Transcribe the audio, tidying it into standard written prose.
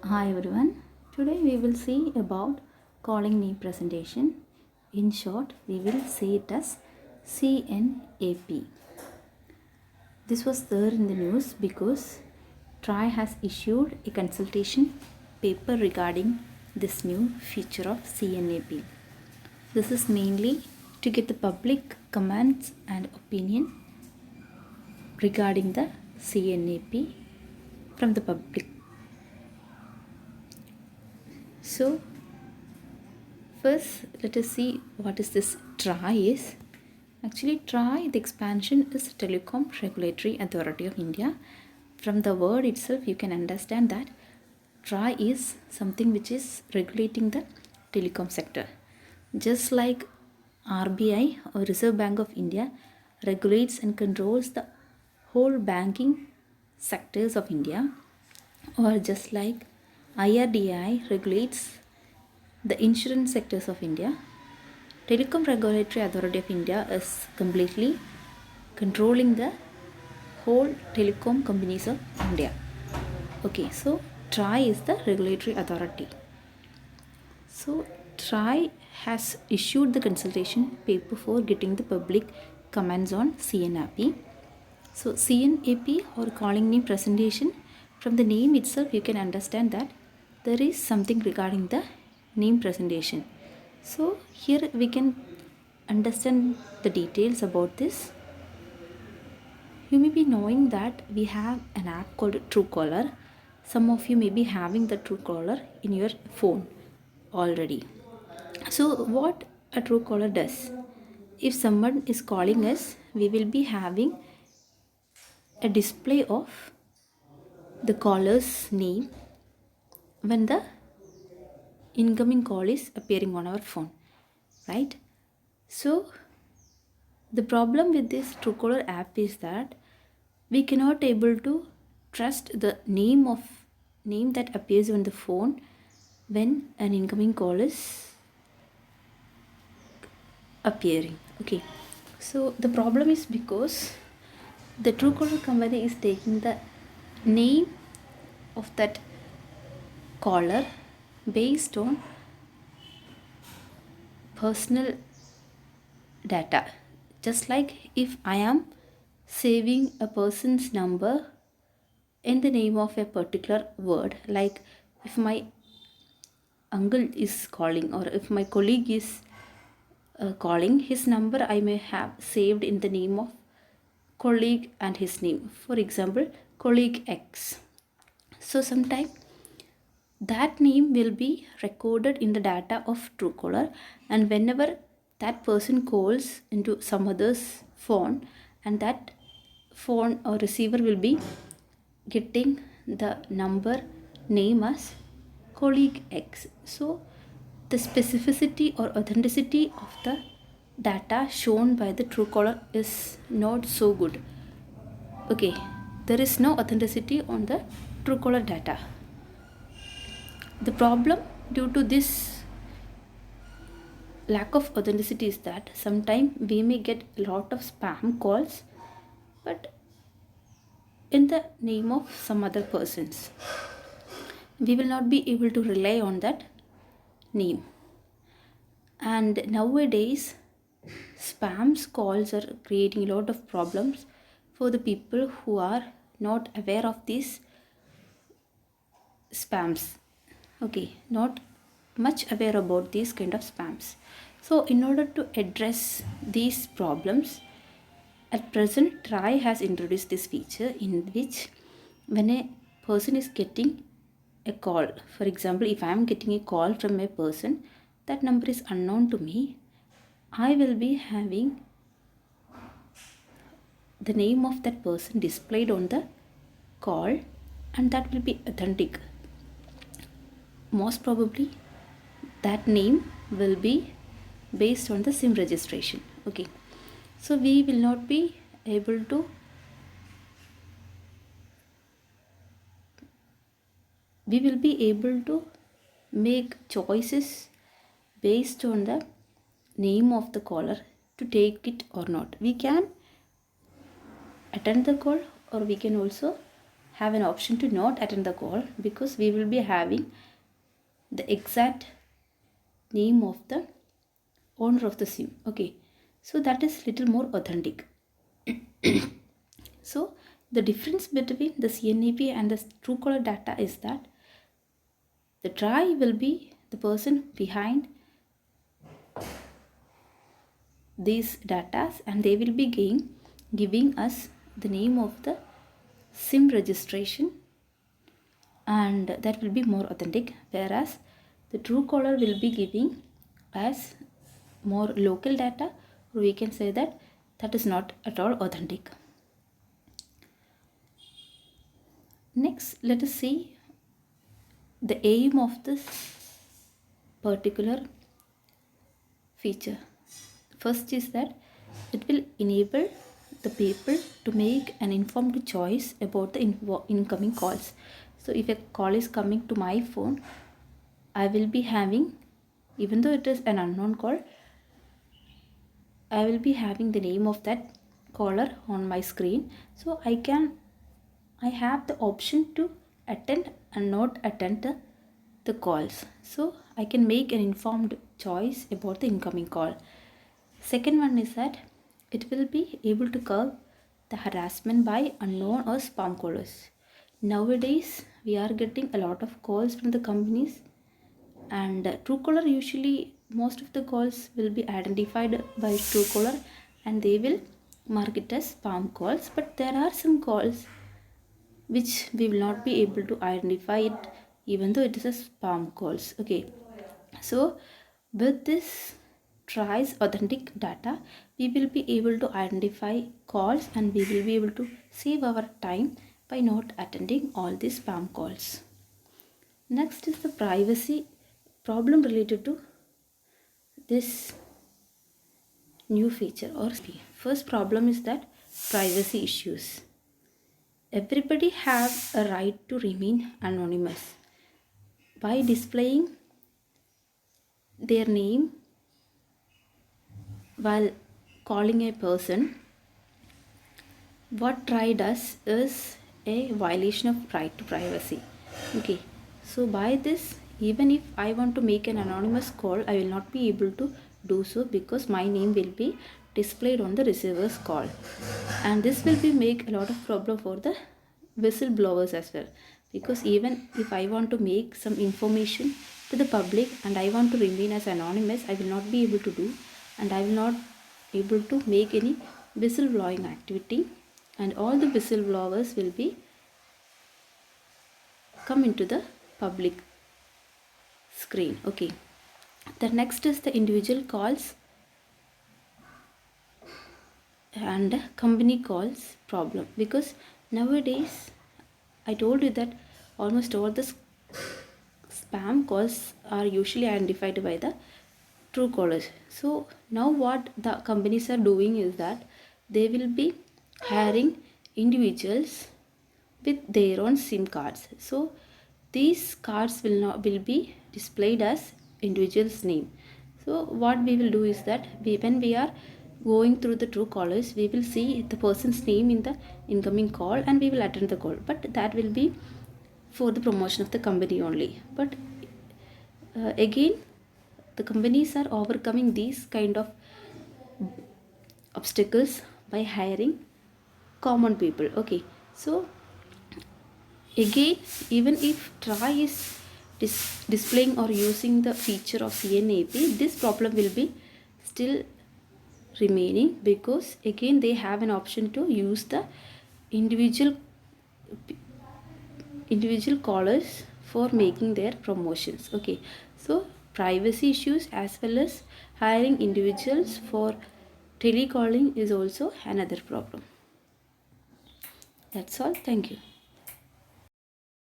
Hi everyone. Today we will see about calling name presentation. In short, we will say it as CNAP. This was there in the news because TRAI has issued a consultation paper regarding this new feature of CNAP. This is mainly to get the public comments and opinion regarding the CNAP from the public. So first, let us see what is this TRAI is. Actually, TRAI, the expansion is Telecom Regulatory Authority of India. From the word itself, you can understand that TRAI is something which is regulating the telecom sector. Just like RBI or Reserve Bank of India regulates and controls the whole banking sectors of India, or just like IRDAI regulates the insurance sectors of India, Telecom Regulatory Authority of India is completely controlling the whole telecom companies of India. Okay, so TRAI is the regulatory authority. So TRAI has issued the consultation paper for getting the public comments on CNAP. So CNAP or calling name presentation, from the name itself you can understand that there is something regarding the name presentation. So here we can understand the details about this. You may be knowing that we have an app called Truecaller. Some of you may be having the Truecaller in your phone already. So what a Truecaller does, if someone is calling us, we will be having a display of the caller's name when the incoming call is appearing on our phone, right? So the problem with this Truecaller app is that we cannot able to trust the name that appears on the phone when an incoming call is appearing. Okay, so the problem is because the Truecaller company is taking the name of that caller based on personal data. Just like if I am saving a person's number in the name of a particular word, like if my uncle is calling or if my colleague is calling, his number I may have saved in the name of colleague and his name, for example colleague X. So sometime that name will be recorded in the data of Truecaller, and whenever that person calls into some other's phone, and that phone or receiver will be getting the number name as colleague X. So the specificity or authenticity of the data shown by the Truecaller is not so good. Okay, there is no authenticity on the Truecaller data. The problem due to this lack of authenticity is that sometimes we may get a lot of spam calls, but in the name of some other persons. We will not be able to rely on that name. And nowadays, spams calls are creating a lot of problems for the people who are not aware of these spams. Okay, not much aware about these kind of spams. So in order to address these problems, at present TRAI has introduced this feature in which when a person is getting a call, for example if I am getting a call from a person, that number is unknown to me, I will be having the name of that person displayed on the call, and that will be authentic. Most probably that name will be based on the SIM registration. Okay, so we will not be able to make choices based on the name of the caller to take it or not. We can attend the call, or we can also have an option to not attend the call, because we will be having the exact name of the owner of the SIM. Okay, so that is little more authentic. So the difference between the CNAP and the Truecaller data is that the TRAI will be the person behind these data, and they will be giving us the name of the SIM registration, and that will be more authentic, whereas the Truecaller will be giving us more local data, or we can say that that is not at all authentic. Next, let us see the aim of this particular feature. First is that it will enable the people to make an informed choice about the incoming calls. So if a call is coming to my phone, I will be having, even though it is an unknown call, I will be having the name of that caller on my screen. So I have the option to attend and not attend the calls. So I can make an informed choice about the incoming call. Second one is that it will be able to curb the harassment by unknown or spam callers. Nowadays, we are getting a lot of calls from the companies, and Truecaller, usually most of the calls will be identified by Truecaller and they will mark it as spam calls. But there are some calls which we will not be able to identify it even though it is a spam calls. Okay, so with this TRAI's authentic data, we will be able to identify calls and we will be able to save our time by not attending all these spam calls. Next is the privacy problem related to this new feature or first problem is that privacy issues. Everybody have a right to remain anonymous. By displaying their name while calling a person, what TRAI does is a violation of right to privacy. Okay, so by this, even if I want to make an anonymous call, I will not be able to do so because my name will be displayed on the receiver's call, and this will be make a lot of problem for the whistleblowers as well, because even if I want to make some information to the public and I want to remain as anonymous, I will not be able to do, and I will not able to make any whistleblowing activity, and all the whistleblowers will be come into the public screen. Okay, the next is the individual calls and company calls problem, because nowadays I told you that almost all the spam calls are usually identified by the Truecallers. So now what the companies are doing is that they will be hiring individuals with their own SIM cards. So these cards will be displayed as individual's name. So what we will do is that when we are going through the Truecallers, we will see the person's name in the incoming call and we will attend the call. But that will be for the promotion of the company only. But again, the companies are overcoming these kind of obstacles by hiring common people. Okay, so again, even if TRAI is displaying or using the feature of CNAP, this problem will be still remaining, because again they have an option to use the individual callers for making their promotions. Okay, so privacy issues as well as hiring individuals for telecalling is also another problem. That's all. Thank you.